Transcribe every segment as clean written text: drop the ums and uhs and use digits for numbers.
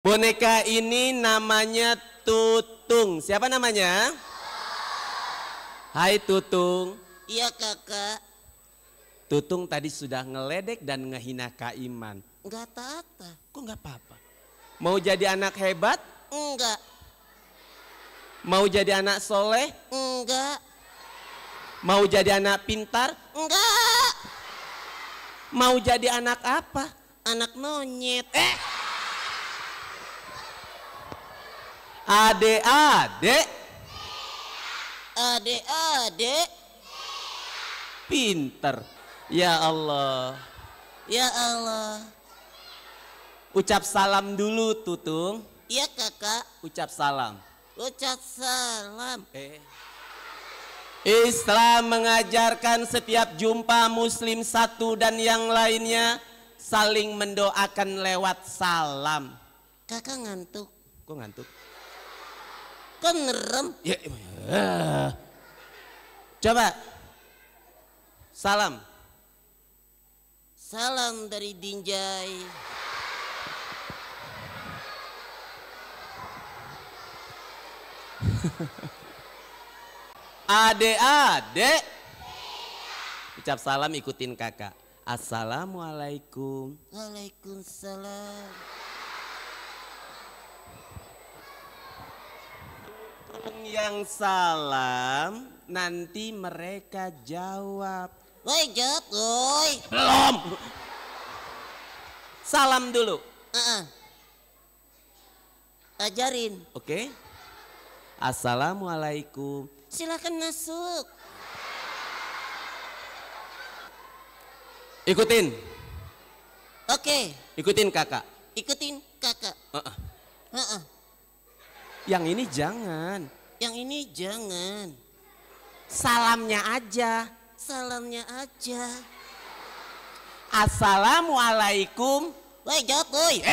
Boneka ini namanya Tutung. Siapa namanya? Hai Tutung. Iya kakak. Tutung tadi sudah ngeledek dan ngehina Kak Iman. Enggak apa-apa. Kok nggak apa-apa? Mau jadi anak hebat? Enggak. Mau jadi anak soleh? Enggak. Mau jadi anak pintar? Enggak. Mau jadi anak apa? Anak monyet. Adek-adek. Adek-adek. Pinter. Ya Allah. Ya Allah. Ucap salam dulu Tutung. Iya kakak. Ucap salam. Ucap salam. Islam mengajarkan setiap jumpa muslim satu dan yang lainnya saling mendoakan lewat salam. Kakak ngantuk. Kok ngantuk? Kok ngerem? Ya, coba. Salam. Salam dari Dinjai. Adek-adek. Ucap salam ikutin kakak. Assalamualaikum. Waalaikumsalam. Yang salam nanti mereka jawab. Woi jawab woi. Belum. Salam dulu. Ajarin. Oke. Assalamualaikum. Silakan masuk. Ikutin. Oke. Ikutin kakak. Ikutin kakak. Yang ini jangan. Yang ini jangan. Salamnya aja. Salamnya aja. Assalamualaikum. Woi jawab woi.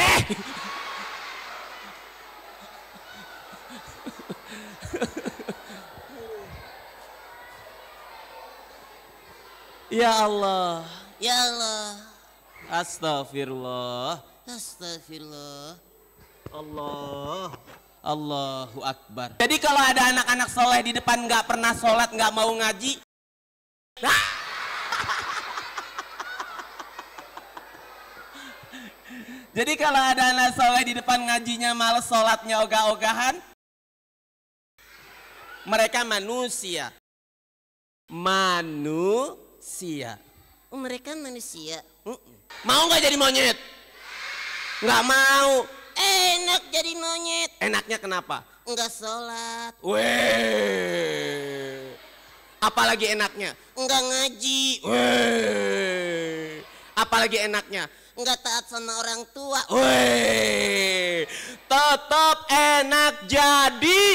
Ya Allah. Ya Allah. Astagfirullah. Astagfirullah. Allah. Allahu Akbar. Jadi kalau ada anak-anak soleh di depan nggak pernah sholat, nggak mau ngaji. Jadi kalau ada anak soleh di depan ngajinya males, sholatnya ogah-ogahan. Mereka manusia. Manusia. Mereka manusia. Mau nggak jadi monyet? Nggak mau. Enak jadi monyet. Enaknya kenapa? Enggak sholat. Weh. Apalagi enaknya? Enggak ngaji. Weh. Apalagi enaknya? Enggak taat sama orang tua. Weh. Tetap enak jadi.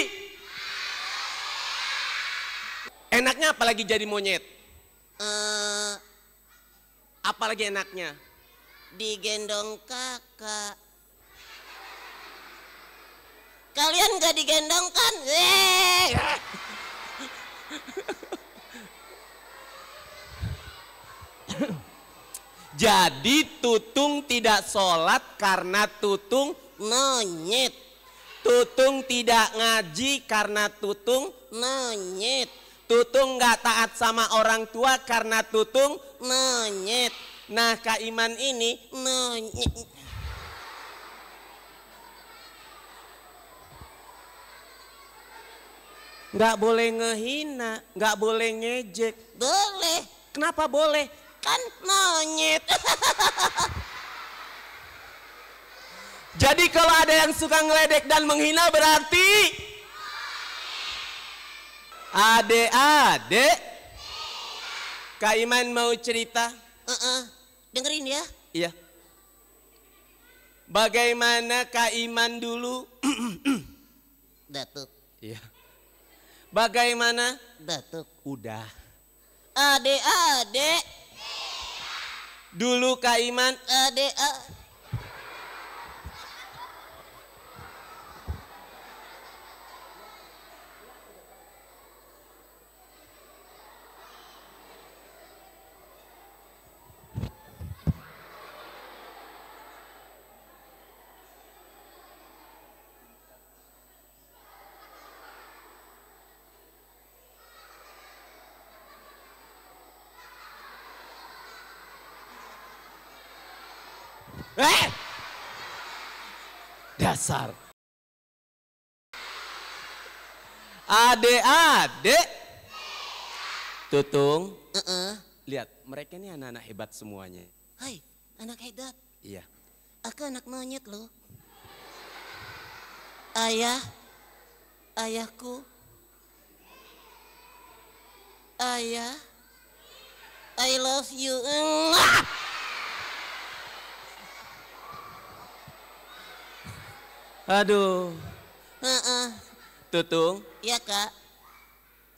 Enaknya apalagi jadi monyet? Apalagi enaknya? Digendong kakak. Kalian gak digendong kan? Jadi Tutung tidak sholat karena Tutung monyet. Tutung tidak ngaji karena Tutung monyet. Tutung gak taat sama orang tua karena Tutung monyet. Nah Kak Iman ini monyet. Nggak boleh ngehina, nggak boleh ngejek. Boleh. Kenapa boleh? Kan monyet. Jadi kalau ada yang suka ngeledek dan menghina berarti adek-adek. Kak Iman mau cerita? Dengerin ya. Iya. Bagaimana Kak Iman dulu? Datuk. Iya. Bagaimana? Datuk. Udah. Adek-adek. Dulu Kak Iman. Adek-adek. Dasar. Adik-adik. Tutung. Lihat, mereka ini anak-anak hebat semuanya. Hai, anak hebat. Iya. Aku anak monyet loh. Ayahku. Ayah, I love you. Aduh. Tutung. Ya kak.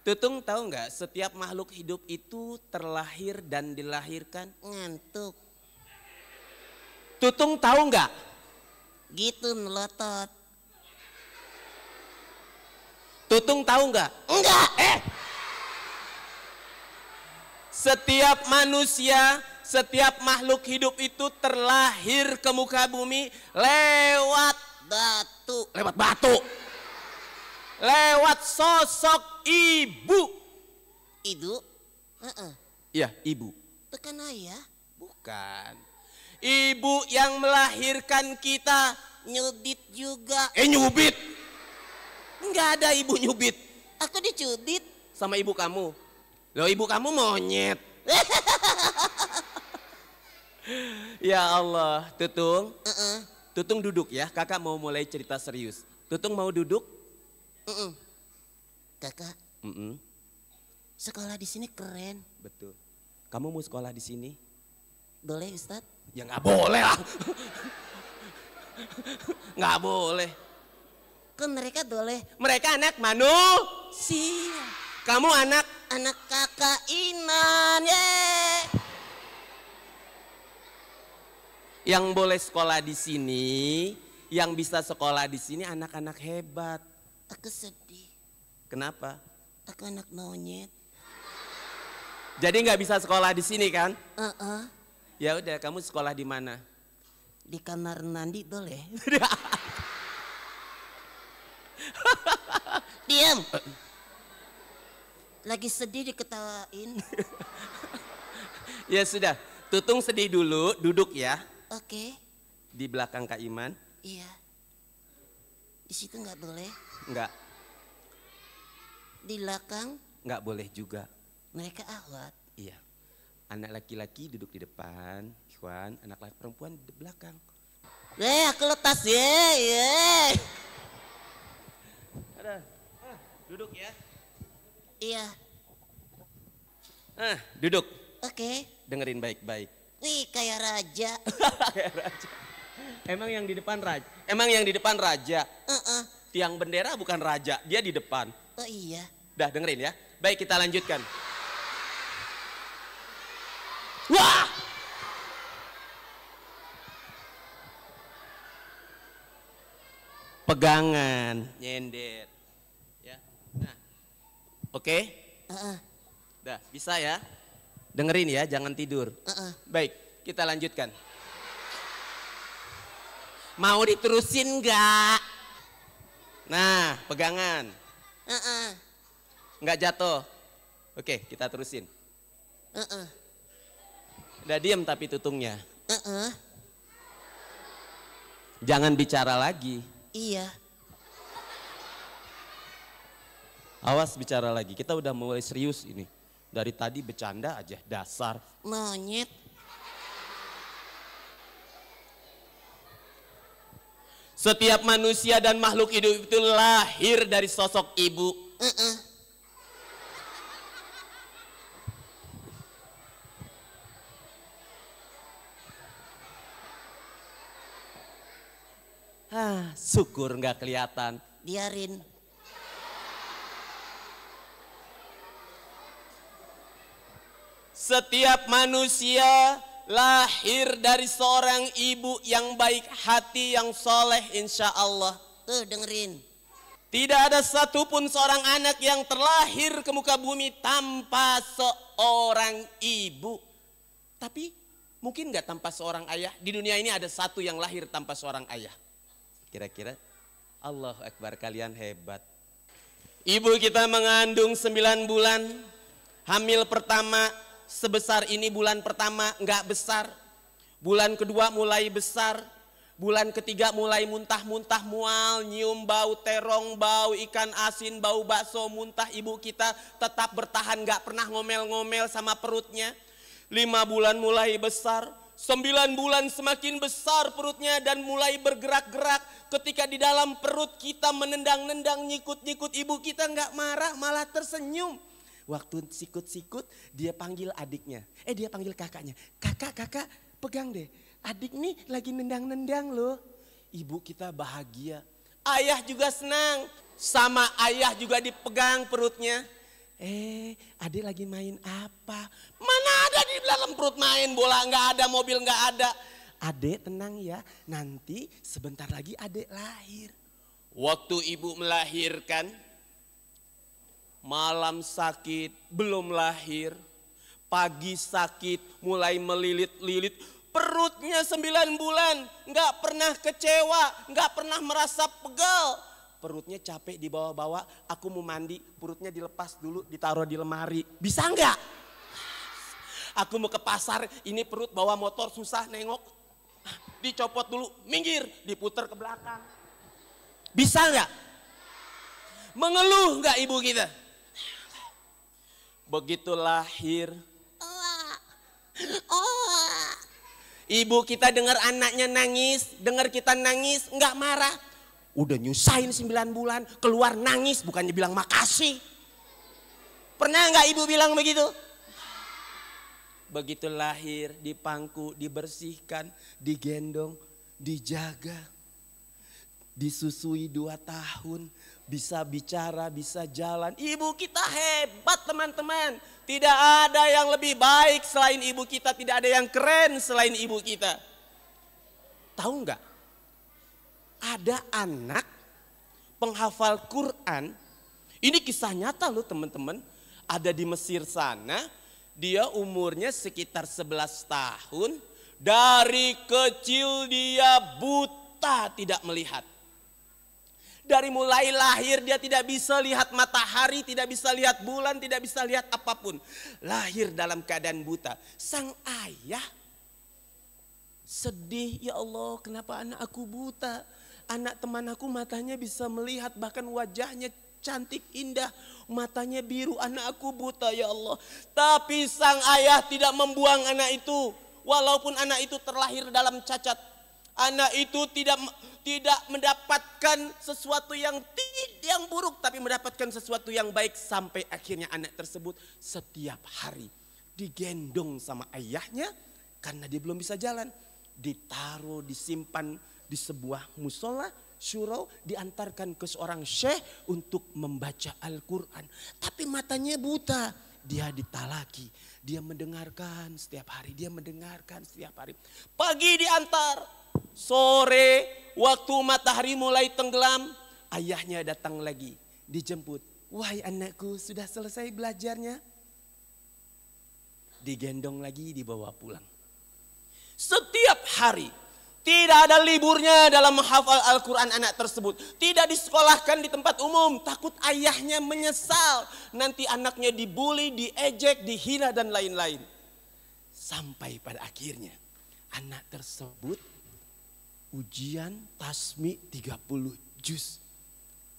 Tutung tahu nggak setiap makhluk hidup itu terlahir dan dilahirkan? Ngantuk. Tutung tahu nggak? Gitu melotot. Tutung tahu nggak? Enggak. Setiap manusia, setiap makhluk hidup itu terlahir ke muka bumi lewat Batu. lewat batu. Lewat sosok ibu. Ibu? Iya, ibu. Tekan ayah. Bukan. Ibu yang melahirkan kita. Nyubit juga. Nyubit. Enggak ada ibu nyubit. Aku dicubit. Sama ibu kamu. Loh, ibu kamu monyet. Ya Allah, Tutung. Tutung duduk ya, kakak mau mulai cerita serius. Tutung mau duduk? Kakak, Mm-mm. sekolah di sini keren. Betul. Kamu mau sekolah di sini? Boleh Ustadz? Ya nggak boleh lah. Nggak boleh. Kan mereka boleh. Mereka anak manusia. Kamu anak Kakak Inan. yang boleh sekolah di sini, yang bisa sekolah di sini anak-anak hebat. Aku sedih. Kenapa? Aku anak monyet. Jadi nggak bisa sekolah di sini kan? Uh-uh. Ya udah, kamu sekolah di mana? Di kamar mandi boleh? Diam. Lagi sedih diketawain. Ya sudah, Tutung sedih dulu, duduk ya. Oke. Di belakang Kak Iman. Iya. Di situ nggak boleh. Enggak, Di belakang enggak boleh juga. mereka ahwat. Iya. Anak laki-laki duduk di depan, Ikhwan, anak laki perempuan di belakang. Aku letas ye. Ada. Duduk ya. Iya. Duduk. Oke. Dengerin baik-baik. Wih, kayak raja. Kayak raja. Emang yang di depan raja? Emang yang di depan raja? Tiang bendera bukan raja, dia di depan. Oh iya. Dah dengerin ya. Baik, kita lanjutkan. Wah! Pegangan, nyender. Ya. Nah. Oke? Dah, bisa ya? Dengerin ya, jangan tidur. Baik, kita lanjutkan. Mau diterusin nggak? Nah, pegangan. Nggak jatuh. Oke, kita terusin. Udah diem tapi tutungnya. Jangan bicara lagi. Iya. Awas bicara lagi, kita udah mulai serius ini. Dari tadi bercanda aja, dasar. Monyet. Setiap manusia dan makhluk hidup itu lahir dari sosok ibu. Syukur nggak kelihatan. Biarin. Setiap manusia lahir dari seorang ibu yang baik hati, yang soleh insya Allah. Tuh dengerin. Tidak ada satupun seorang anak yang terlahir ke muka bumi tanpa seorang ibu. Tapi mungkin nggak tanpa seorang ayah? Di dunia ini ada satu yang lahir tanpa seorang ayah. Kira-kira? Allahu Akbar, kalian hebat. Ibu kita mengandung 9 bulan. Hamil pertama sebesar ini bulan pertama nggak besar. Bulan kedua mulai besar. Bulan ketiga mulai muntah-muntah, mual, nyium bau terong, bau ikan asin, bau bakso, muntah. Ibu kita tetap bertahan, gak pernah ngomel-ngomel sama perutnya. 5 bulan mulai besar, 9 bulan semakin besar perutnya dan mulai bergerak-gerak. Ketika di dalam perut kita menendang-nendang, nyikut-nyikut, ibu kita gak marah, malah tersenyum. Waktu sikut-sikut dia panggil adiknya, dia panggil kakaknya. Kakak, pegang deh. Adik nih lagi nendang-nendang loh. Ibu kita bahagia. Ayah juga senang. Sama ayah juga dipegang perutnya. Adik lagi main apa? Mana ada di dalam perut main bola, nggak ada, mobil nggak ada. Adik tenang ya, nanti sebentar lagi adik lahir. Waktu ibu melahirkan, malam sakit, belum lahir. Pagi sakit, mulai melilit-lilit. Perutnya 9 bulan, nggak pernah kecewa, nggak pernah merasa pegal. Perutnya capek dibawa-bawa, aku mau mandi, perutnya dilepas dulu, ditaruh di lemari. Bisa nggak? Aku mau ke pasar, ini perut bawa motor susah nengok. Dicopot dulu, minggir, diputar ke belakang. Bisa nggak? Mengeluh nggak ibu kita? Begitu lahir. Ibu kita dengar anaknya nangis, dengar kita nangis, nggak marah. Udah nyusahin 9 bulan, keluar nangis, bukannya bilang makasih. Pernah nggak ibu bilang begitu? Begitu lahir, dipangku, dibersihkan, digendong, dijaga. Disusui 2 tahun, bisa bicara, bisa jalan. Ibu kita hebat teman-teman. Tidak ada yang lebih baik selain ibu kita. Tidak ada yang keren selain ibu kita. Tahu nggak? Ada anak penghafal Quran. Ini kisah nyata loh teman-teman. Ada di Mesir sana. Dia umurnya sekitar 11 tahun. Dari kecil dia buta, tidak melihat. Dari mulai lahir dia tidak bisa lihat matahari, tidak bisa lihat bulan, tidak bisa lihat apapun. Lahir dalam keadaan buta. Sang ayah sedih, ya Allah kenapa anak aku buta. Anak teman aku matanya bisa melihat, bahkan wajahnya cantik indah. Matanya biru, anak aku buta ya Allah. Tapi sang ayah tidak membuang anak itu. Walaupun anak itu terlahir dalam cacat. Anak itu tidak mendapatkan sesuatu yang buruk, tapi mendapatkan sesuatu yang baik. Sampai akhirnya anak tersebut setiap hari digendong sama ayahnya karena dia belum bisa jalan. Ditaruh, disimpan di sebuah musola, surau, diantarkan ke seorang syekh untuk membaca Al-Quran. Tapi matanya buta, dia ditalaki, dia mendengarkan setiap hari, dia mendengarkan setiap hari. Pagi diantar. Sore waktu matahari mulai tenggelam, ayahnya datang lagi, dijemput. Wahai anakku, sudah selesai belajarnya? Digendong lagi, dibawa pulang. Setiap hari, tidak ada liburnya dalam menghafal Al-Quran anak tersebut. Tidak disekolahkan di tempat umum, takut ayahnya menyesal. Nanti anaknya dibully, diejek, dihina dan lain-lain. Sampai pada akhirnya anak tersebut ujian tasmi 30 juz.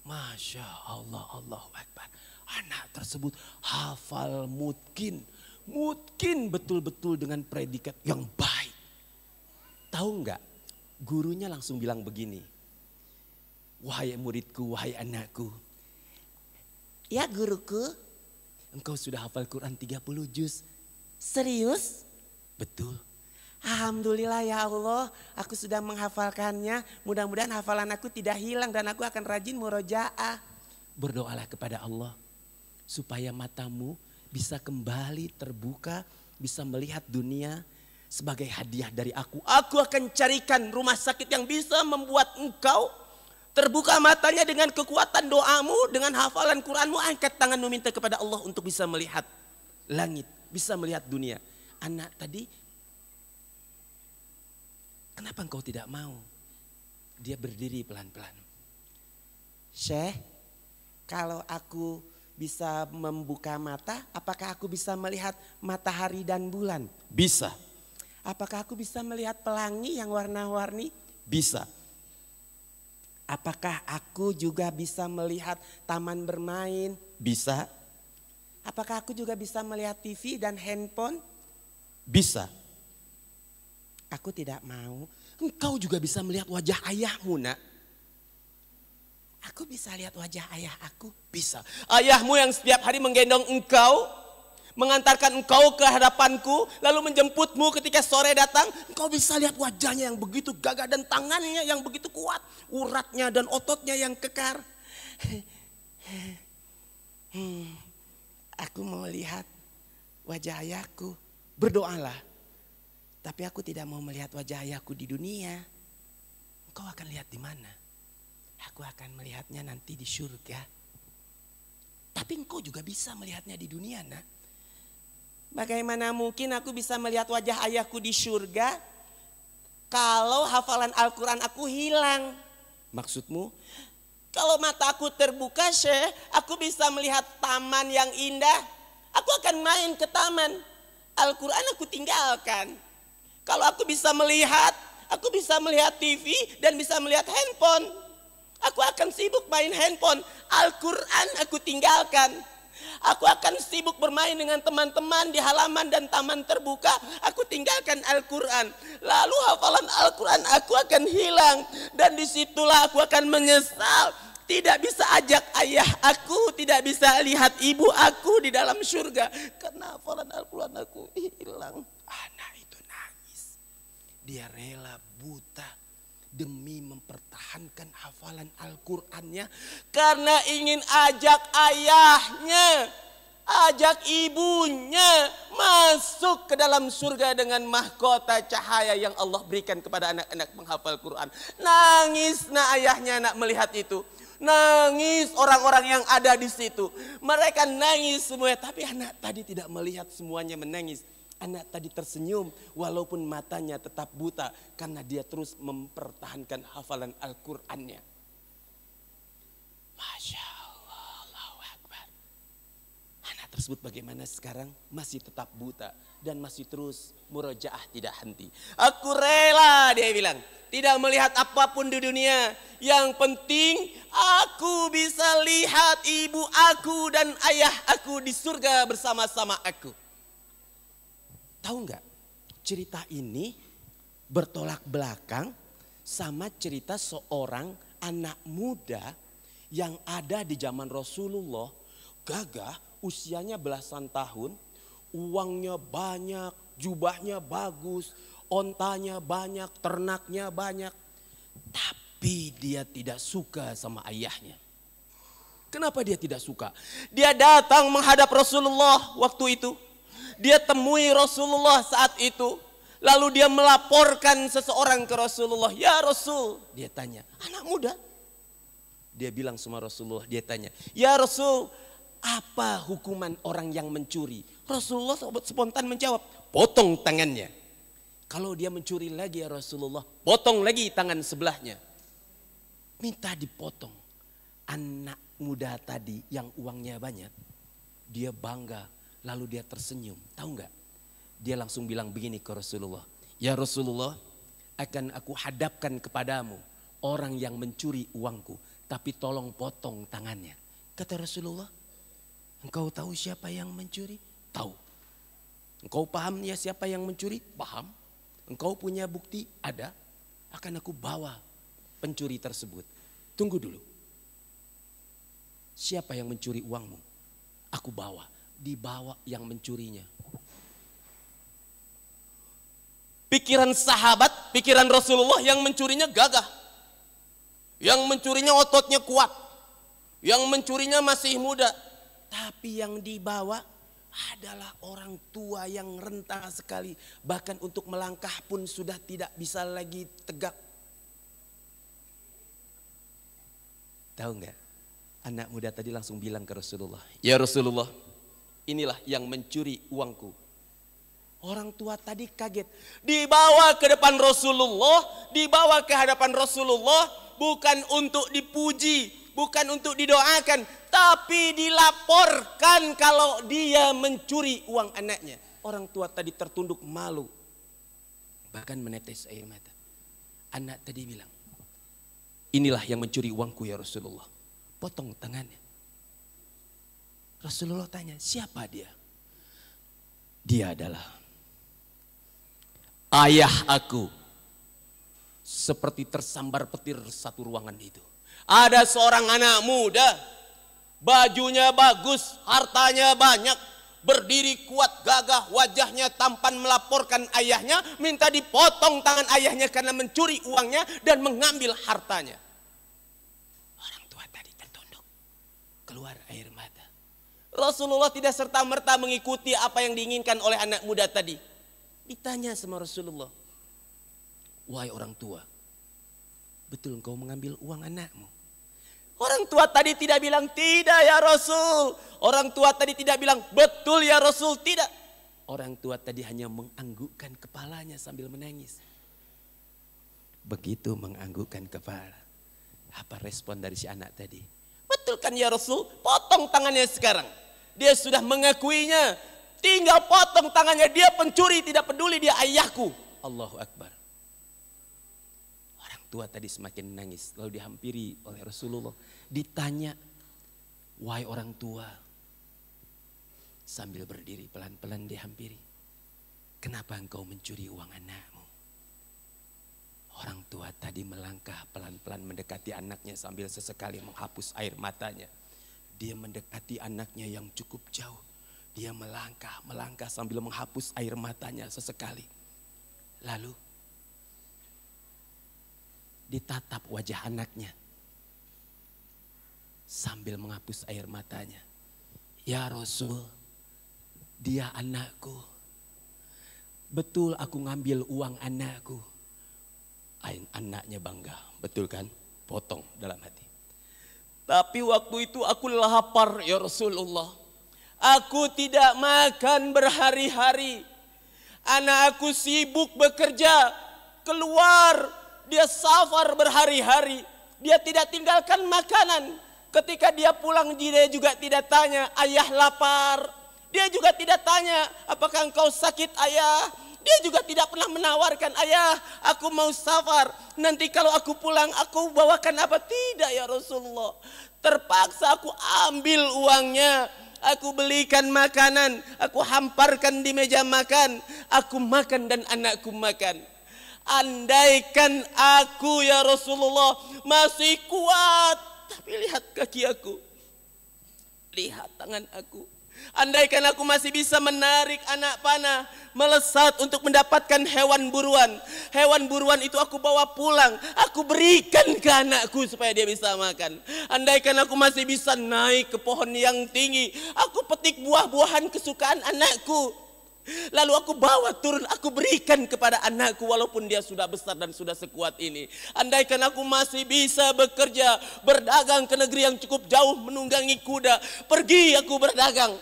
Masya Allah, Allahu Akbar. Anak tersebut hafal mutkin. Mutkin betul-betul dengan predikat yang baik. Tahu enggak? Gurunya langsung bilang begini. Wahai muridku, wahai anakku. Ya guruku. Engkau sudah hafal Quran 30 juz. Serius? Betul. Alhamdulillah ya Allah, aku sudah menghafalkannya. Mudah-mudahan hafalan aku tidak hilang dan aku akan rajin murojaah. Berdoalah kepada Allah supaya matamu bisa kembali terbuka, bisa melihat dunia sebagai hadiah dari aku. Aku akan carikan rumah sakit yang bisa membuat engkau terbuka matanya dengan kekuatan doamu, dengan hafalan Quranmu. Angkat tanganmu minta kepada Allah untuk bisa melihat langit, bisa melihat dunia. Anak tadi, kenapa engkau tidak mau? Dia berdiri pelan-pelan. Syekh, kalau aku bisa membuka mata, apakah aku bisa melihat matahari dan bulan? Bisa. Apakah aku bisa melihat pelangi yang warna-warni? Bisa. Apakah aku juga bisa melihat taman bermain? Bisa. Apakah aku juga bisa melihat TV dan handphone? Bisa. Aku tidak mau. Engkau juga bisa melihat wajah ayahmu, nak. Aku bisa lihat wajah ayah aku? Bisa. Ayahmu yang setiap hari menggendong engkau, mengantarkan engkau ke hadapanku, lalu menjemputmu ketika sore datang, Engkau bisa lihat wajahnya yang begitu gagah dan tangannya yang begitu kuat. Uratnya dan ototnya yang kekar. Aku mau lihat wajah ayahku. Berdoalah. Tapi aku tidak mau melihat wajah ayahku di dunia. Engkau akan lihat di mana? Aku akan melihatnya nanti di surga. Tapi engkau juga bisa melihatnya di dunia, nak. Bagaimana mungkin aku bisa melihat wajah ayahku di surga kalau hafalan Al-Quran aku hilang? Maksudmu? Kalau mata aku terbuka, Syekh, aku bisa melihat taman yang indah. Aku akan main ke taman. Al-Quran aku tinggalkan. Kalau aku bisa melihat TV dan bisa melihat handphone. Aku akan sibuk main handphone. Al-Quran aku tinggalkan. Aku akan sibuk bermain dengan teman-teman di halaman dan taman terbuka. Aku tinggalkan Al-Quran. Lalu hafalan Al-Quran aku akan hilang. Dan disitulah aku akan menyesal. Tidak bisa ajak ayah aku. Tidak bisa lihat ibu aku di dalam surga. Karena hafalan Al-Quran aku hilang. Anak itu nangis. Dia rela buta demi mempertahankan hafalan Al-Qur'annya karena ingin ajak ayahnya, ajak ibunya masuk ke dalam surga dengan mahkota cahaya yang Allah berikan kepada anak-anak menghafal Quran. Nangis ayahnya nak melihat itu. Nangis orang-orang yang ada di situ. Mereka nangis semuanya, tapi anak tadi tidak melihat semuanya menangis. Anak tadi tersenyum walaupun matanya tetap buta karena dia terus mempertahankan hafalan Al-Qur'annya. Masya Allah, Allahu Akbar. Anak tersebut bagaimana sekarang? Masih tetap buta dan masih terus murojaah tidak henti. Aku rela, dia bilang, tidak melihat apapun di dunia. Yang penting aku bisa lihat ibu aku dan ayah aku di surga bersama-sama aku. Tahu nggak, cerita ini bertolak belakang sama cerita seorang anak muda yang ada di zaman Rasulullah, gagah, usianya belasan tahun, uangnya banyak, jubahnya bagus, ontanya banyak, ternaknya banyak. Tapi dia tidak suka sama ayahnya. Kenapa dia tidak suka? Dia datang menghadap Rasulullah waktu itu. Dia temui Rasulullah saat itu. Lalu dia melaporkan seseorang ke Rasulullah. Ya Rasul, dia tanya, anak muda. Dia bilang sama Rasulullah, dia tanya, ya Rasul, apa hukuman orang yang mencuri? Rasulullah spontan menjawab, potong tangannya. Kalau dia mencuri lagi ya Rasulullah, potong lagi tangan sebelahnya. Minta dipotong. Anak muda tadi yang uangnya banyak, dia bangga. Lalu dia tersenyum, tahu nggak? Dia langsung bilang begini ke Rasulullah. Ya Rasulullah, akan aku hadapkan kepadamu orang yang mencuri uangku. Tapi tolong potong tangannya. Kata Rasulullah, engkau tahu siapa yang mencuri? Tahu. Engkau paham ya siapa yang mencuri? Paham. Engkau punya bukti? Ada. Akan aku bawa pencuri tersebut. Tunggu dulu. Siapa yang mencuri uangmu? Aku bawa. Dibawa yang mencurinya. Pikiran sahabat, pikiran Rasulullah, yang mencurinya gagah. Yang mencurinya ototnya kuat. Yang mencurinya masih muda. Tapi yang dibawa adalah orang tua yang renta sekali. Bahkan untuk melangkah pun sudah tidak bisa lagi tegak. Tahu nggak? Anak muda tadi langsung bilang ke Rasulullah. Ya Rasulullah, inilah yang mencuri uangku. Orang tua tadi kaget. Dibawa ke depan Rasulullah, dibawa ke hadapan Rasulullah bukan untuk dipuji, bukan untuk didoakan, tapi dilaporkan kalau dia mencuri uang anaknya. Orang tua tadi tertunduk malu. bahkan menetes air mata. Anak tadi bilang, inilah yang mencuri uangku ya Rasulullah. Potong tangannya. Rasulullah tanya, siapa dia? Dia adalah ayah aku. Seperti tersambar petir satu ruangan itu. Ada seorang anak muda, bajunya bagus, hartanya banyak, berdiri kuat gagah, wajahnya tampan melaporkan ayahnya, minta dipotong tangan ayahnya karena mencuri uangnya dan mengambil hartanya. Orang tua tadi tertunduk, keluar air mata. Rasulullah tidak serta-merta mengikuti apa yang diinginkan oleh anak muda tadi. Ditanya sama Rasulullah, wahai orang tua, betul engkau mengambil uang anakmu? Orang tua tadi tidak bilang tidak ya Rasul. Orang tua tadi tidak bilang betul ya Rasul, tidak. Orang tua tadi hanya menganggukkan kepalanya sambil menangis. Begitu menganggukkan kepala, apa respon dari si anak tadi? Betul kan ya Rasul, potong tangannya sekarang. Dia sudah mengakuinya, tinggal potong tangannya. Dia pencuri, tidak peduli dia ayahku. Allahu Akbar. Tua tadi semakin menangis, lalu dihampiri oleh Rasulullah. Ditanya, wahai orang tua, sambil berdiri pelan-pelan dihampiri, kenapa engkau mencuri uang anakmu? Orang tua tadi melangkah pelan-pelan mendekati anaknya sambil sesekali menghapus air matanya. Dia mendekati anaknya yang cukup jauh. Dia melangkah sambil menghapus air matanya sesekali. Lalu ditatap wajah anaknya sambil menghapus air matanya. Ya Rasul, dia anakku. Betul aku ngambil uang anakku. Anaknya bangga, betul kan? Potong dalam hati. Tapi waktu itu aku lapar ya Rasulullah. Aku tidak makan berhari-hari. Anak aku sibuk bekerja, keluar. Dia safar berhari-hari. Dia tidak tinggalkan makanan. Ketika dia pulang dia juga tidak tanya, ayah lapar. Dia juga tidak tanya, apakah engkau sakit ayah. Dia juga tidak pernah menawarkan, ayah aku mau safar. Nanti kalau aku pulang aku bawakan apa. Tidak ya Rasulullah. Terpaksa aku ambil uangnya. Aku belikan makanan. Aku hamparkan di meja makan. Aku makan dan anakku makan. Andaikan aku ya Rasulullah masih kuat, tapi lihat kaki aku, lihat tangan aku. Andaikan aku masih bisa menarik anak panah, melesat untuk mendapatkan hewan buruan. Hewan buruan itu aku bawa pulang, aku berikan ke anakku supaya dia bisa makan. Andaikan aku masih bisa naik ke pohon yang tinggi, aku petik buah-buahan kesukaan anakku. Lalu aku bawa turun, aku berikan kepada anakku walaupun dia sudah besar dan sudah sekuat ini. Andaikan aku masih bisa bekerja, berdagang ke negeri yang cukup jauh, menunggangi kuda. Pergi aku berdagang.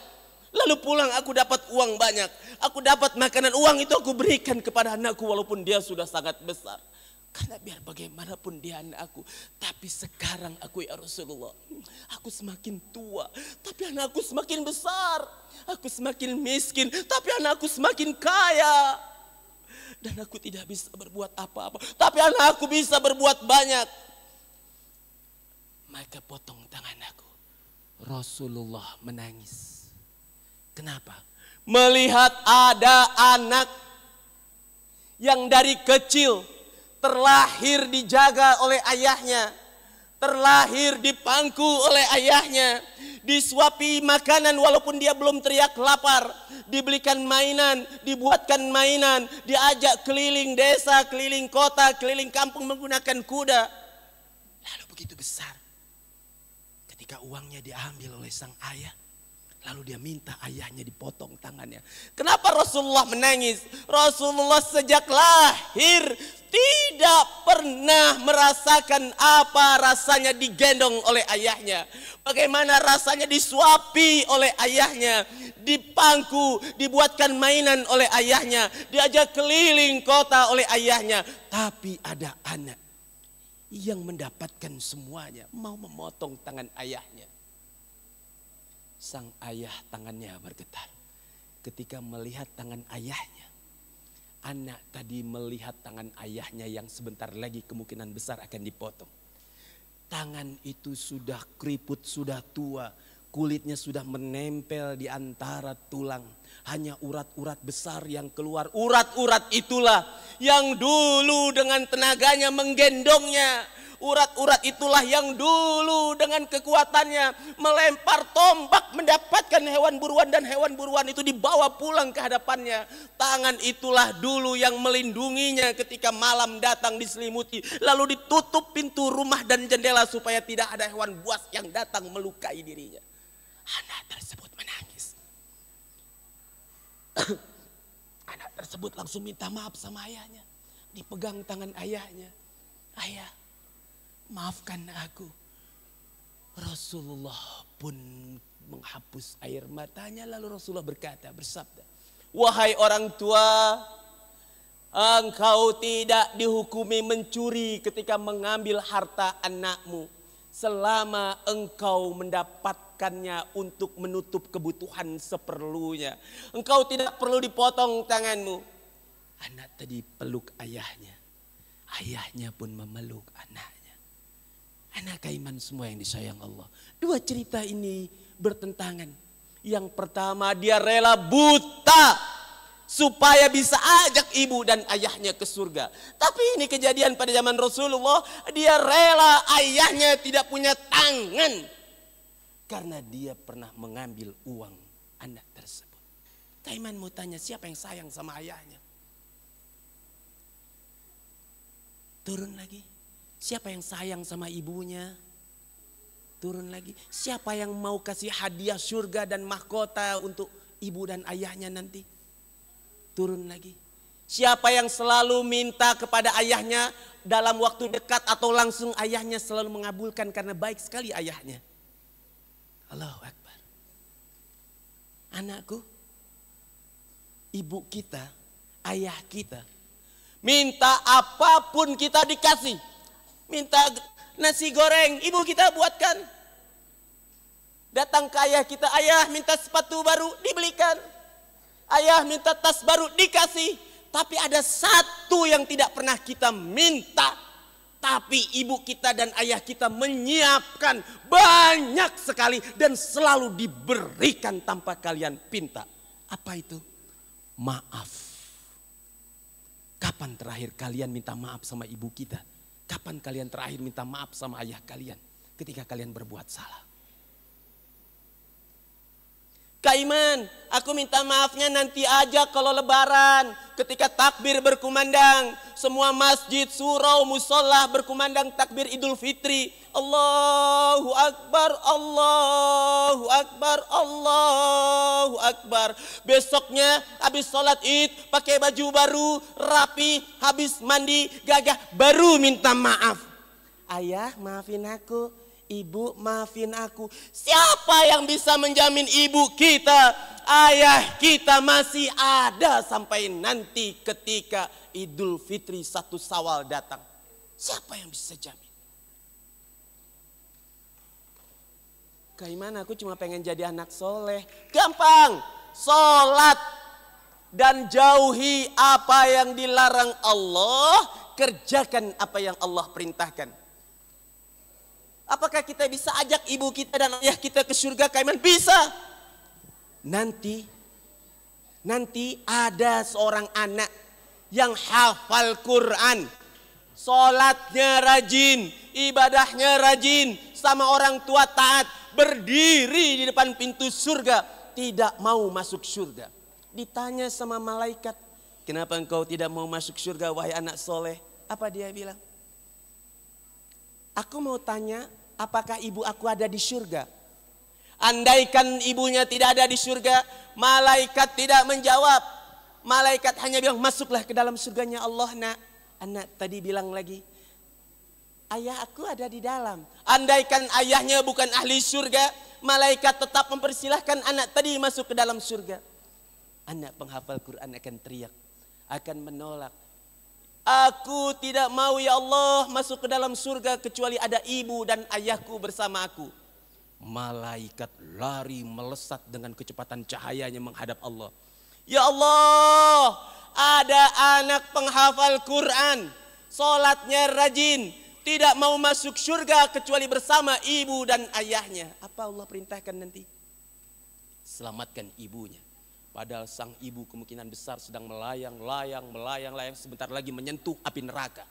Lalu pulang aku dapat uang banyak. Aku dapat makanan, uang itu aku berikan kepada anakku walaupun dia sudah sangat besar. Karena biar bagaimanapun dia anak aku. Tapi sekarang aku ya Rasulullah, aku semakin tua, tapi anakku semakin besar. Aku semakin miskin, tapi anakku semakin kaya. Dan aku tidak bisa berbuat apa-apa, tapi anakku bisa berbuat banyak. Maka potong tangan aku. Rasulullah menangis. Kenapa? Melihat ada anak yang dari kecil terlahir dijaga oleh ayahnya, terlahir dipangku oleh ayahnya, disuapi makanan walaupun dia belum teriak lapar, dibelikan mainan, dibuatkan mainan, diajak keliling desa, keliling kota, keliling kampung menggunakan kuda. Lalu begitu besar, ketika uangnya diambil oleh sang ayah, lalu dia minta ayahnya dipotong tangannya. Kenapa Rasulullah menangis? Rasulullah sejak lahir tidak pernah merasakan apa rasanya digendong oleh ayahnya. Bagaimana rasanya disuapi oleh ayahnya. Dipangku, dibuatkan mainan oleh ayahnya. Diajak keliling kota oleh ayahnya. Tapi ada anak yang mendapatkan semuanya, mau memotong tangan ayahnya. Sang ayah tangannya bergetar ketika melihat tangan ayahnya. Anak tadi melihat tangan ayahnya yang sebentar lagi kemungkinan besar akan dipotong. Tangan itu sudah keriput, sudah tua. Kulitnya sudah menempel di antara tulang. Hanya urat-urat besar yang keluar. Urat-urat itulah yang dulu dengan tenaganya menggendongnya. Urat-urat itulah yang dulu dengan kekuatannya melempar tombak mendapatkan hewan buruan. Dan hewan buruan itu dibawa pulang ke hadapannya. Tangan itulah dulu yang melindunginya ketika malam datang diselimuti. Lalu ditutup pintu rumah dan jendela supaya tidak ada hewan buas yang datang melukai dirinya. Anak tersebut menangis. Anak tersebut langsung minta maaf sama ayahnya. Dipegang tangan ayahnya. Ayah, maafkan aku. Rasulullah pun menghapus air matanya. Lalu Rasulullah bersabda, wahai orang tua, engkau tidak dihukumi mencuri ketika mengambil harta anakmu. Selama engkau mendapatkannya untuk menutup kebutuhan seperlunya. Engkau tidak perlu dipotong tanganmu. Anak tadi peluk ayahnya. Ayahnya pun memeluk anaknya. Anak iman semua yang disayang Allah. Dua cerita ini bertentangan. Yang pertama, dia rela buta supaya bisa ajak ibu dan ayahnya ke surga. Tapi ini kejadian pada zaman Rasulullah. Dia rela ayahnya tidak punya tangan. Karena dia pernah mengambil uang anak tersebut. Kaiman mau tanya, siapa yang sayang sama ayahnya? Turun lagi. Siapa yang sayang sama ibunya? Turun lagi. Siapa yang mau kasih hadiah surga dan mahkota untuk ibu dan ayahnya nanti? Turun lagi. Siapa yang selalu minta kepada ayahnya dalam waktu dekat atau langsung ayahnya selalu mengabulkan karena baik sekali ayahnya. Allahu Akbar. Anakku, ibu kita, ayah kita, minta apapun kita dikasih. Minta nasi goreng, ibu kita buatkan. Datang ke ayah kita, ayah minta sepatu baru, dibelikan. Ayah minta tas baru, dikasih. Tapi ada satu yang tidak pernah kita minta. Tapi ibu kita dan ayah kita menyiapkan banyak sekali. Dan selalu diberikan tanpa kalian pinta. Apa itu? Maaf. Kapan terakhir kalian minta maaf sama ibu kita? Kapan kalian terakhir minta maaf sama ayah kalian? Ketika kalian berbuat salah. Kak Iman, aku minta maafnya nanti aja kalau lebaran. Ketika takbir berkumandang. Semua masjid, surau, musola berkumandang takbir Idul Fitri. Allahu Akbar, Allahu Akbar, Allahu Akbar. Besoknya habis sholat id, pakai baju baru, rapi, habis mandi, gagah, baru minta maaf. Ayah maafin aku. Ibu maafin aku. Siapa yang bisa menjamin ibu kita, ayah kita masih ada sampai nanti ketika Idul Fitri 1 Syawal datang? Siapa yang bisa jamin? Gimana aku cuma pengen jadi anak soleh. Gampang. Sholat dan jauhi apa yang dilarang Allah. Kerjakan apa yang Allah perintahkan. Apakah kita bisa ajak ibu kita dan ayah kita ke surga? Kaiman bisa. Nanti ada seorang anak yang hafal Quran. Sholatnya rajin, ibadahnya rajin, sama orang tua taat, berdiri di depan pintu surga, tidak mau masuk surga. Ditanya sama malaikat, kenapa engkau tidak mau masuk surga wahai anak soleh? Apa dia bilang? Aku mau tanya, apakah ibu aku ada di surga? Andaikan ibunya tidak ada di surga, malaikat tidak menjawab. Malaikat hanya bilang, masuklah ke dalam surganya Allah, nak. Anak tadi bilang lagi, ayah aku ada di dalam. Andaikan ayahnya bukan ahli surga, malaikat tetap mempersilahkan anak tadi masuk ke dalam surga. Anak penghafal Quran akan teriak, akan menolak. Aku tidak mau ya Allah masuk ke dalam surga kecuali ada ibu dan ayahku bersama aku. Malaikat lari melesat dengan kecepatan cahayanya menghadap Allah. Ya Allah, ada anak penghafal Quran, sholatnya rajin, tidak mau masuk surga kecuali bersama ibu dan ayahnya. Apa Allah perintahkan nanti? Selamatkan ibunya. Padahal sang ibu kemungkinan besar sedang melayang, sebentar lagi menyentuh api neraka.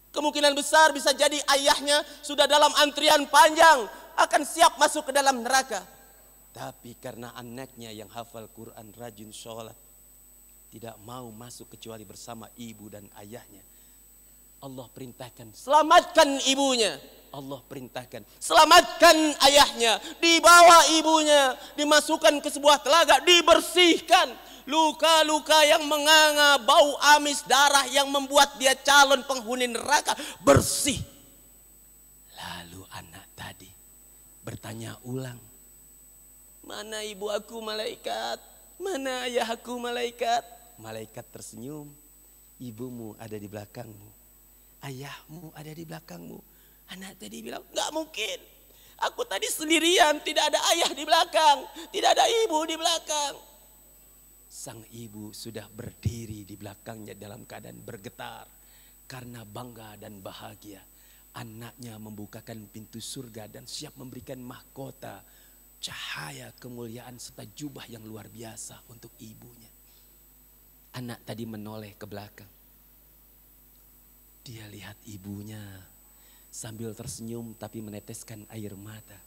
Kemungkinan besar bisa jadi ayahnya sudah dalam antrian panjang, akan siap masuk ke dalam neraka. Tapi karena anaknya yang hafal Quran, rajin sholat, tidak mau masuk kecuali bersama ibu dan ayahnya. Allah perintahkan, selamatkan ibunya. Allah perintahkan, selamatkan ayahnya. Dibawa ibunya, dimasukkan ke sebuah telaga, dibersihkan. Luka-luka yang menganga, bau amis darah yang membuat dia calon penghuni neraka, bersih. Lalu anak tadi bertanya ulang, mana ibu aku malaikat? Mana ayah aku malaikat? Malaikat tersenyum, ibumu ada di belakangmu, ayahmu ada di belakangmu. Anak tadi bilang, gak mungkin. Aku tadi sendirian, tidak ada ayah di belakang, tidak ada ibu di belakang. Sang ibu sudah berdiri di belakangnya dalam keadaan bergetar. Karena bangga dan bahagia. Anaknya membukakan pintu surga dan siap memberikan mahkota, cahaya, kemuliaan serta jubah yang luar biasa untuk ibunya. Anak tadi menoleh ke belakang. Dia lihat ibunya sambil tersenyum tapi meneteskan air mata.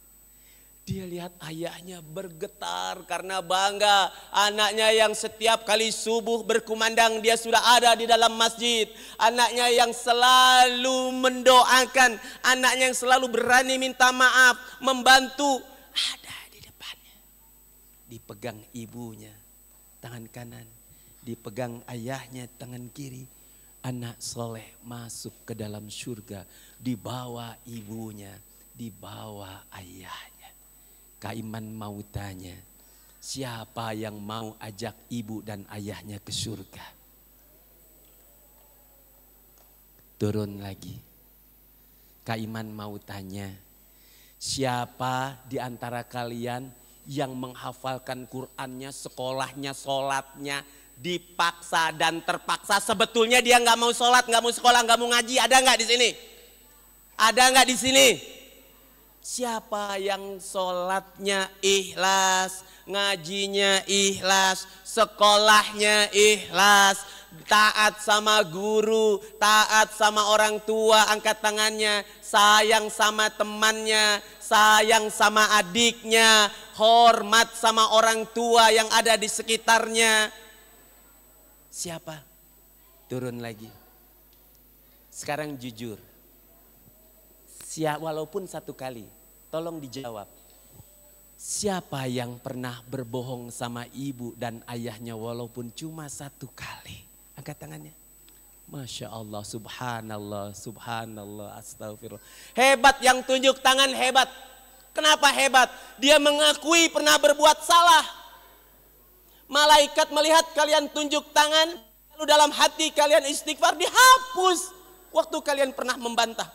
Dia lihat ayahnya bergetar karena bangga. Anaknya yang setiap kali subuh berkumandang dia sudah ada di dalam masjid. Anaknya yang selalu mendoakan. Anaknya yang selalu berani minta maaf, membantu. Ada di depannya. Dipegang ibunya, tangan kanan. Dipegang ayahnya, tangan kiri. Anak soleh masuk ke dalam surga, dibawa ibunya, dibawa ayahnya. Kaiman mau tanya, siapa yang mau ajak ibu dan ayahnya ke surga? Turun lagi. Kaiman mau tanya, siapa di antara kalian yang menghafalkan Qur'annya, sekolahnya, sholatnya, dipaksa dan terpaksa, sebetulnya dia nggak mau sholat, nggak mau sekolah, nggak mau ngaji. Ada nggak di sini? Ada nggak di sini? Siapa yang sholatnya ikhlas, ngajinya ikhlas, sekolahnya ikhlas, taat sama guru, taat sama orang tua, angkat tangannya, sayang sama temannya, sayang sama adiknya, hormat sama orang tua yang ada di sekitarnya. Siapa? Turun lagi. Sekarang jujur. Walaupun satu kali, tolong dijawab. Siapa yang pernah berbohong sama ibu dan ayahnya walaupun cuma satu kali? Angkat tangannya. Masya Allah, subhanallah, subhanallah, astagfirullah. Hebat yang tunjuk tangan, hebat. Kenapa hebat? Dia mengakui pernah berbuat salah. Malaikat melihat kalian tunjuk tangan, lalu dalam hati kalian istighfar, dihapus waktu kalian pernah membantah.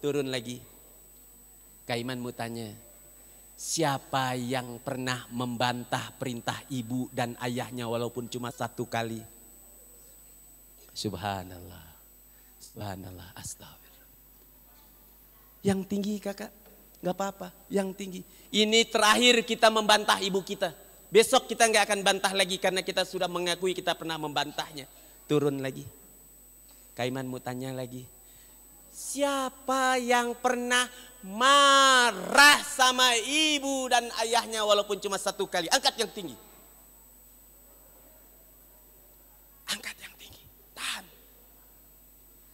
Turun lagi. Kaiman mau tanya, siapa yang pernah membantah perintah ibu dan ayahnya walaupun cuma satu kali? Subhanallah, subhanallah, astagfirullah. Yang tinggi kakak, gak apa-apa, yang tinggi. Ini terakhir kita membantah ibu kita. Besok kita nggak akan bantah lagi karena kita sudah mengakui kita pernah membantahnya. Turun lagi. Kaiman mau tanya lagi. Siapa yang pernah marah sama ibu dan ayahnya walaupun cuma satu kali? Angkat yang tinggi. Angkat yang tinggi. Tahan.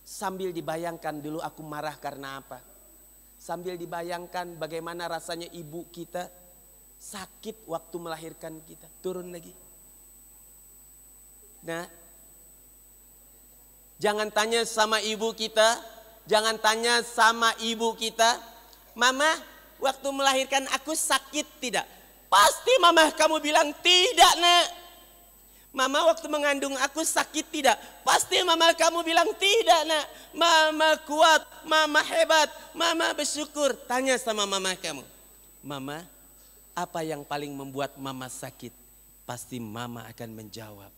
Sambil dibayangkan dulu aku marah karena apa. Sambil dibayangkan bagaimana rasanya ibu kita sakit waktu melahirkan kita. Turun lagi. Nah, jangan tanya sama ibu kita, jangan tanya sama ibu kita, mama waktu melahirkan aku sakit tidak? Pasti mama kamu bilang tidak nak. Mama waktu mengandung aku sakit tidak? Pasti mama kamu bilang tidak nak. Mama kuat, mama hebat, mama bersyukur. Tanya sama mama kamu, mama, apa yang paling membuat mama sakit? Pasti mama akan menjawab,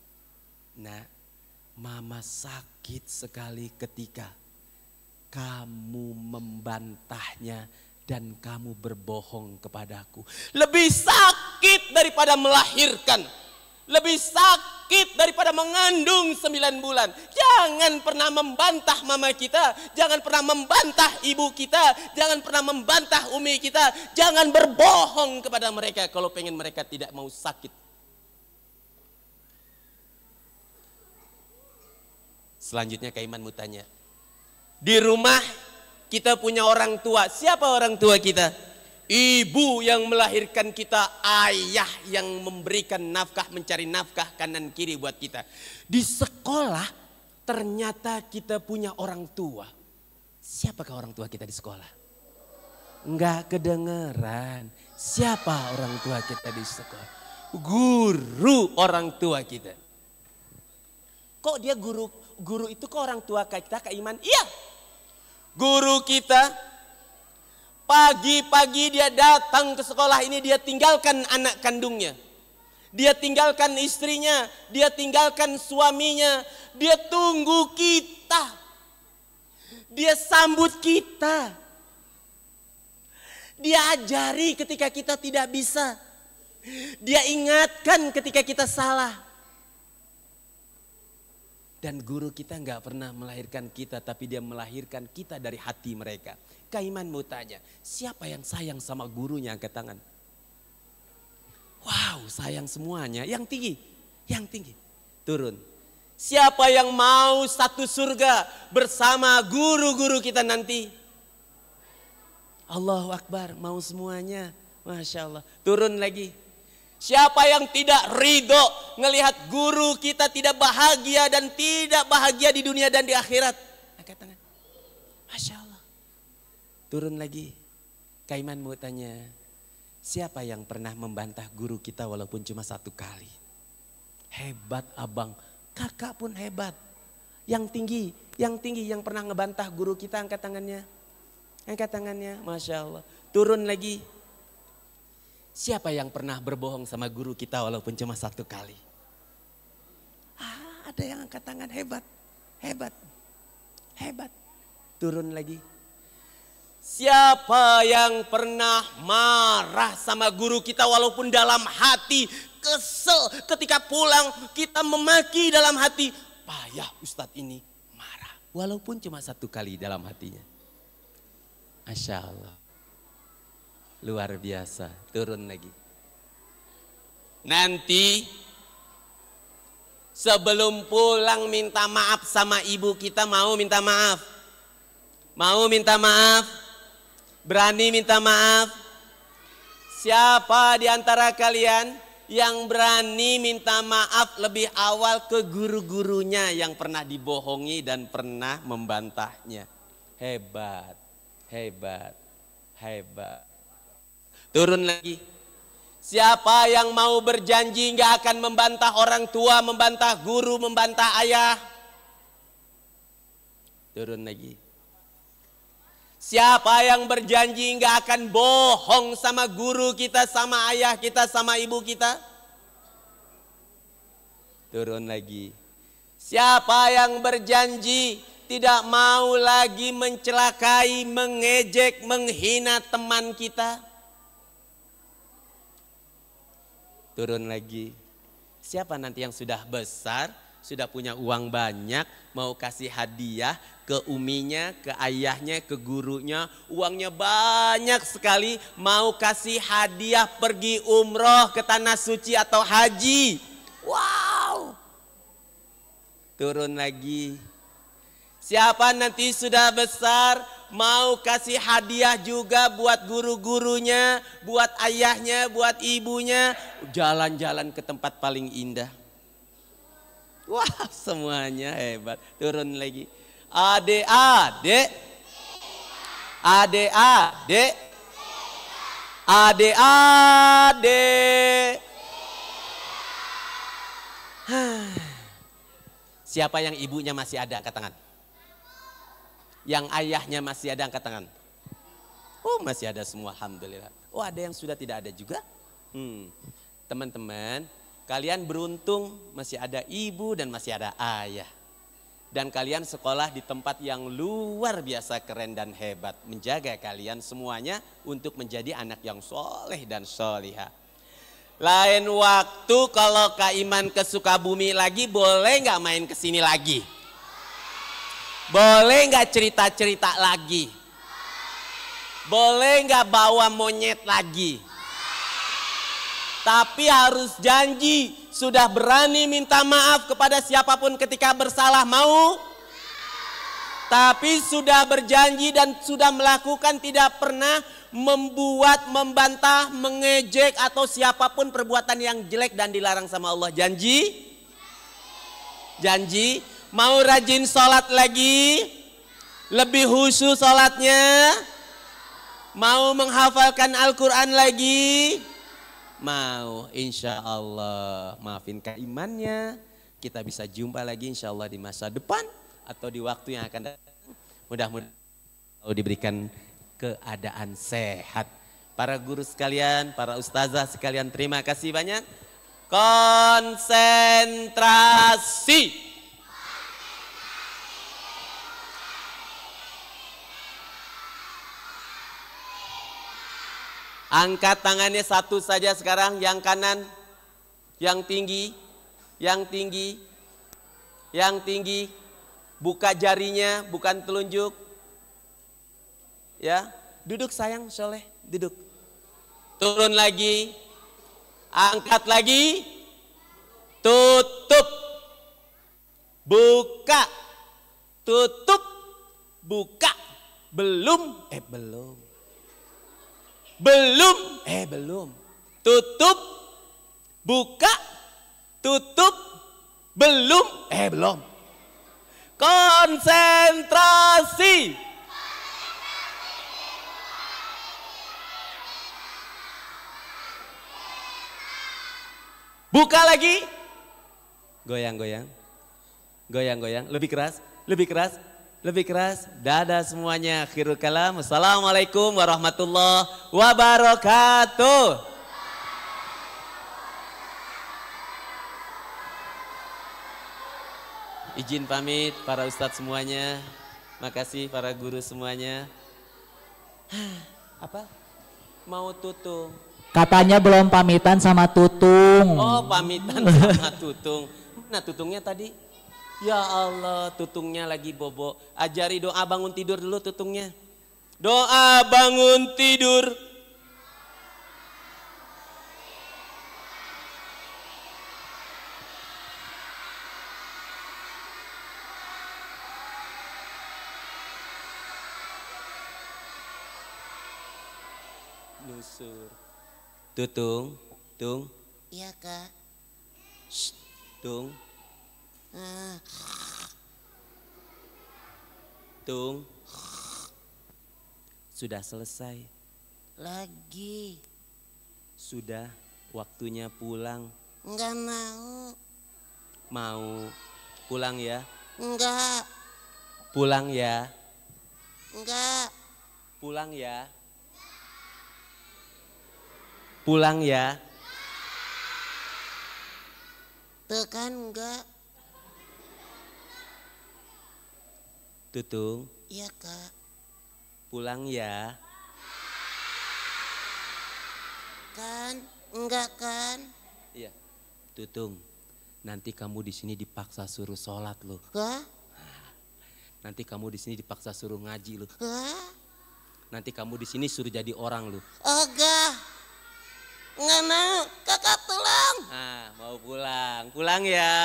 Nak, mama sakit sekali ketika kamu membantahnya dan kamu berbohong kepadaku. Lebih sakit daripada melahirkan. Lebih sakit daripada mengandung 9 bulan. Jangan pernah membantah mama kita. Jangan pernah membantah ibu kita. Jangan pernah membantah umi kita. Jangan berbohong kepada mereka kalau pengen mereka tidak mau sakit. Selanjutnya Kak Iman mau tanya. Di rumah kita punya orang tua. Siapa orang tua kita? Ibu yang melahirkan kita, ayah yang memberikan nafkah, mencari nafkah kanan kiri buat kita. Di sekolah ternyata kita punya orang tua. Siapakah orang tua kita di sekolah? Enggak kedengeran. Siapa orang tua kita di sekolah? Guru orang tua kita. Kok dia guru? Guru itu kok orang tua kita, Kak Iman? Iya. Guru kita pagi-pagi dia datang ke sekolah ini, dia tinggalkan anak kandungnya. Dia tinggalkan istrinya, dia tinggalkan suaminya. Dia tunggu kita. Dia sambut kita. Dia ajari ketika kita tidak bisa. Dia ingatkan ketika kita salah. Dan guru kita nggak pernah melahirkan kita, tapi dia melahirkan kita dari hati mereka. Kak Iman mau tanya, siapa yang sayang sama gurunya? Angkat tangan. Wow, sayang semuanya. Yang tinggi, yang tinggi. Turun. Siapa yang mau satu surga bersama guru-guru kita nanti? Allahu Akbar, mau semuanya. Masya Allah. Turun lagi. Siapa yang tidak ridho ngelihat guru kita tidak bahagia dan tidak bahagia di dunia dan di akhirat? Angkat tangan. Masya Allah. Turun lagi. Kak Iman mau tanya, siapa yang pernah membantah guru kita walaupun cuma 1 kali? Hebat abang, kakak pun hebat. Yang tinggi yang pernah ngebantah guru kita, angkat tangannya. Angkat tangannya, Masya Allah. Turun lagi. Siapa yang pernah berbohong sama guru kita walaupun cuma 1 kali? Ada yang angkat tangan, hebat, hebat, hebat. Turun lagi. Siapa yang pernah marah sama guru kita walaupun dalam hati kesel, ketika pulang kita memaki dalam hati, payah Ustadz ini marah walaupun cuma 1 kali dalam hatinya. Masya Allah, luar biasa. Turun lagi. Nanti sebelum pulang minta maaf sama ibu kita. Mau minta maaf? Mau minta maaf? Berani minta maaf? Siapa di antara kalian yang berani minta maaf lebih awal ke guru-gurunya yang pernah dibohongi dan pernah membantahnya? Hebat, hebat, hebat. Turun lagi. Siapa yang mau berjanji nggak akan membantah orang tua, membantah guru, membantah ayah? Turun lagi. Siapa yang berjanji nggak akan bohong sama guru kita, sama ayah kita, sama ibu kita? Turun lagi. Siapa yang berjanji tidak mau lagi mencelakai, mengejek, menghina teman kita? Turun lagi. Siapa nanti yang sudah besar, sudah punya uang banyak, mau kasih hadiah ke uminya, ke ayahnya, ke gurunya, uangnya banyak sekali, mau kasih hadiah pergi umroh ke tanah suci atau haji. Wow. Turun lagi. Siapa nanti sudah besar mau kasih hadiah juga buat guru-gurunya, buat ayahnya, buat ibunya, jalan-jalan ke tempat paling indah. Wah, semuanya hebat. Turun lagi. Adik-adik, adik-adik, adik-adik. Siapa yang ibunya masih ada, angkat tangan. Yang ayahnya masih ada, angkat tangan. Oh, masih ada semua, alhamdulillah. Oh, ada yang sudah tidak ada juga. Teman-teman, Kalian beruntung masih ada ibu dan masih ada ayah. Dan kalian sekolah di tempat yang luar biasa keren dan hebat. Menjaga kalian semuanya untuk menjadi anak yang soleh dan solihah. Lain waktu kalau Kak Iman ke Sukabumi lagi, boleh nggak main ke sini lagi? Boleh nggak cerita-cerita lagi? Boleh nggak bawa monyet lagi? Tapi harus janji, sudah berani minta maaf kepada siapapun ketika bersalah, mau? Tapi sudah berjanji dan sudah melakukan, tidak pernah membuat, membantah, mengejek atau siapapun perbuatan yang jelek dan dilarang sama Allah. Janji? Janji? Mau rajin sholat lagi? Lebih khusyuk sholatnya? Mau menghafalkan Al-Quran lagi? Mau, insya Allah. Maafin Kak Imannya. Kita bisa jumpa lagi insya Allah di masa depan atau di waktu yang akan datang. Mudah-mudahan diberikan keadaan sehat. Para guru sekalian, para ustazah sekalian, terima kasih banyak. Konsentrasi. Angkat tangannya satu saja sekarang, yang kanan, yang tinggi, yang tinggi, yang tinggi. Buka jarinya, bukan telunjuk. Ya, duduk sayang, soleh, duduk. Turun lagi, angkat lagi, tutup, buka, tutup, buka. Belum, belum. Belum, belum. Tutup, buka, tutup, belum, belum. Konsentrasi. Buka lagi. Goyang-goyang. Goyang-goyang. Lebih keras, lebih keras. Lebih keras. Dadah semuanya. Akhirul kalam. Assalamualaikum warahmatullahi wabarakatuh. Izin pamit para ustadz semuanya. Makasih para guru semuanya. Apa? Mau tutung. Katanya belum pamitan sama Tutung. Oh, pamitan sama Tutung. Nah, Tutungnya tadi. Ya Allah, Tutungnya lagi bobo. Ajari doa bangun tidur dulu Tutungnya. Doa bangun tidur. Nusur. Tutung, Tung. Iya Kak. Shh, Tung. Tung. Sudah selesai. Lagi. Sudah waktunya pulang. Enggak mau. Mau pulang ya? Enggak. Pulang ya? Enggak. Pulang ya? Pulang ya? Tuh kan enggak. Tutung, Iya Kak. pulang ya? Kan? Enggak kan? Iya. Tutung, nanti kamu di sini dipaksa suruh sholat loh. Hah? Nanti kamu di sini dipaksa suruh ngaji loh. Hah? Nanti kamu di sini suruh jadi orang loh. Enggak. Enggak mau. Kakak tolong. Nah, mau pulang. Pulang ya.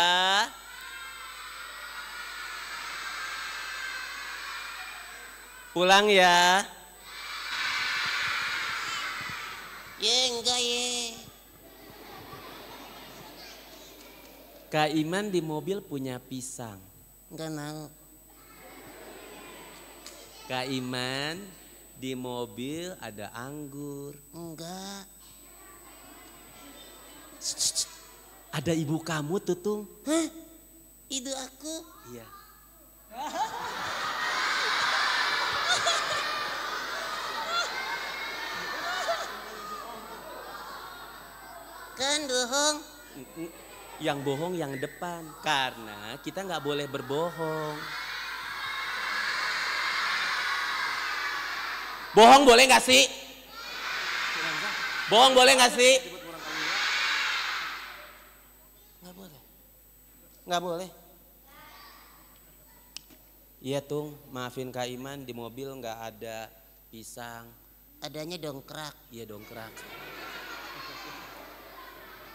Pulang ya. Ye enggak ye. Kak Iman di mobil punya pisang. Enggak mau. Kak Iman di mobil ada anggur. Enggak. Ada ibu kamu Tutung. Hah? Itu aku? Iya. Kan bohong. Yang bohong yang depan, karena kita nggak boleh berbohong. Bohong boleh nggak sih? Bohong boleh nggak sih? Nggak boleh. Nggak boleh. Iya Tung, maafin Kak Iman, di mobil nggak ada pisang. Adanya dongkrak. Iya dongkrak.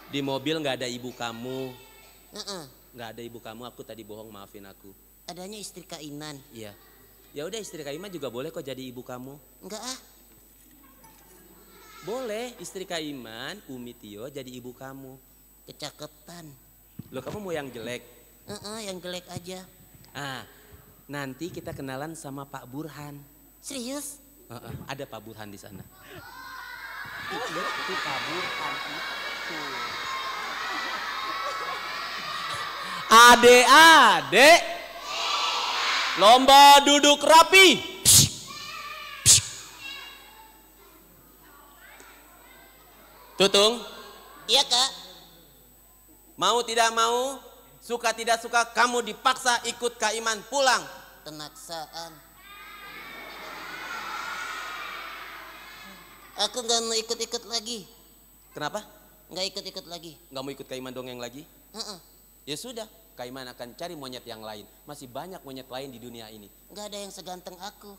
Di mobil nggak ada ibu kamu. Nggak ada ibu kamu, aku tadi bohong, maafin aku. Adanya istri Kak Inan. Iya. Ya udah, istri Kak Iman juga boleh kok jadi ibu kamu. Enggak ah. Boleh, istri Kak Iman, Umi Tio jadi ibu kamu. Kecakepan. Loh, kamu mau yang jelek? Yang jelek aja. Ah, nanti kita kenalan sama Pak Burhan. Serius? Ada Pak Burhan di sana. Itu Pak Burhan itu. Adek-adek, lomba duduk rapi. Tutung, Iya Kak. mau tidak mau, suka tidak suka, kamu dipaksa ikut Kak Iman pulang. Tenaksaan. Aku nggak mau ikut-ikut lagi. Kenapa? Nggak ikut-ikut lagi. Nggak mau ikut Kak Iman dongeng lagi? Heeh. Ya sudah, Kak Iman akan cari monyet yang lain. Masih banyak monyet lain di dunia ini. Nggak ada yang seganteng aku.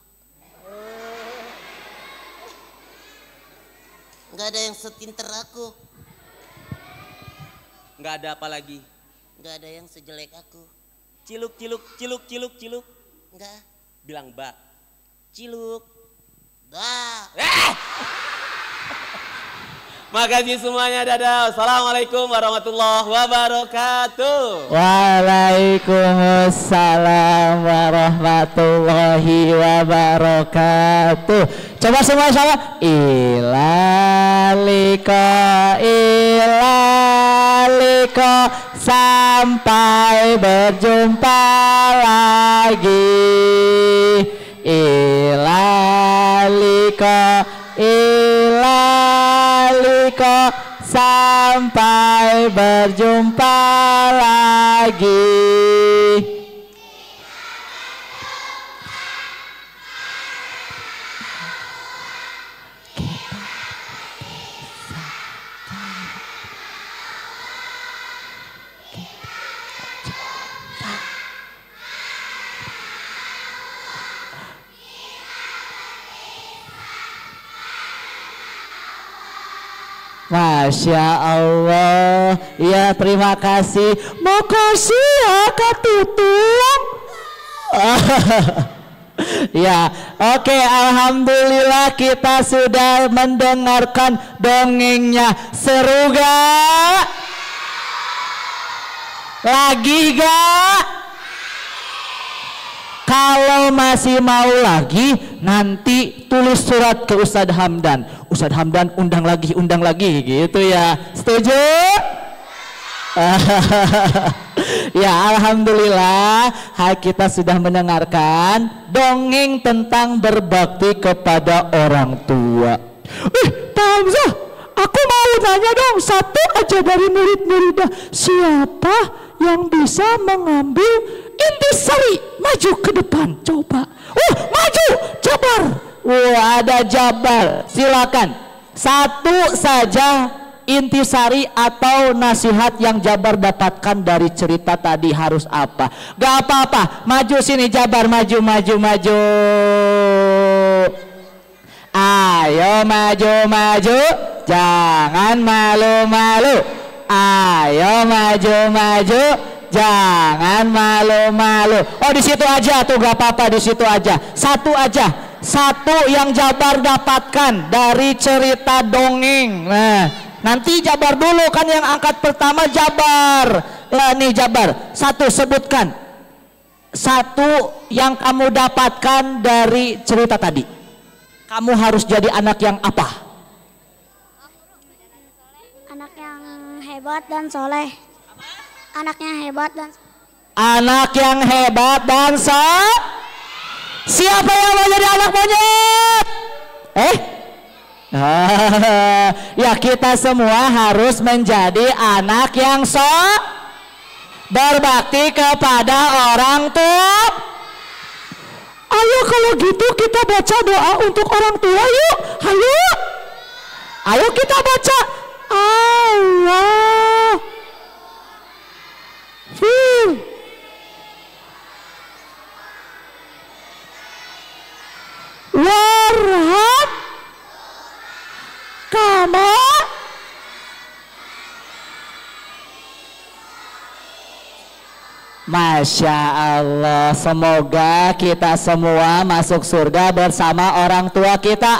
Nggak ada yang setinter aku. Nggak ada apa lagi. Nggak ada yang sejelek aku. Ciluk, ciluk, ciluk, ciluk, ciluk. Nggak. Bilang Mbak. Ciluk. Dah. Makasih semuanya, dadah. Assalamualaikum warahmatullahi wabarakatuh. Waalaikumsalam warahmatullahi wabarakatuh. Coba semua sama. Ilaliko sampai berjumpa lagi. Ilaliko sampai berjumpa lagi. Masya Allah, ya terima kasih. Makasih ya Kak Tutung. Ya, oke, alhamdulillah kita sudah mendengarkan dongengnya. Seru gak? Lagi gak? Kalau masih mau lagi, nanti tulis surat ke Ustadz Hamdan. Ustadz Hamdan undang lagi gitu ya. Setuju? Ya, alhamdulillah kita sudah mendengarkan dongeng tentang berbakti kepada orang tua. Pak Hamzah, aku mau tanya dong, satu aja dari murid-muridnya, siapa yang bisa mengambil intisari? Maju ke depan, coba. Maju, Jabar. Ada Jabar, silakan. Satu saja intisari atau nasihat yang Jabar dapatkan dari cerita tadi, harus apa? Gak apa-apa, maju sini Jabar, maju. Ayo maju, jangan malu-malu. Ayo maju, jangan malu-malu. Oh, di situ aja tuh, gak apa-apa, di situ aja. Satu aja, satu yang Jabar dapatkan dari cerita dongeng. Nah, nanti Jabar dulu kan yang angkat pertama, Jabar. Nah, nih Jabar, satu sebutkan. Satu yang kamu dapatkan dari cerita tadi. Kamu harus jadi anak yang apa? Anak yang hebat dan soleh. Anaknya hebat dan Anak yang hebat dan Siapa yang mau jadi anak monyet? Ya kita semua harus menjadi anak yang berbakti kepada orang tua. Ayo kalau gitu kita baca doa untuk orang tua yuk. Ayo. Ayo kita baca. Allah. Warham kama Masya Allah, semoga kita semua masuk surga bersama orang tua kita.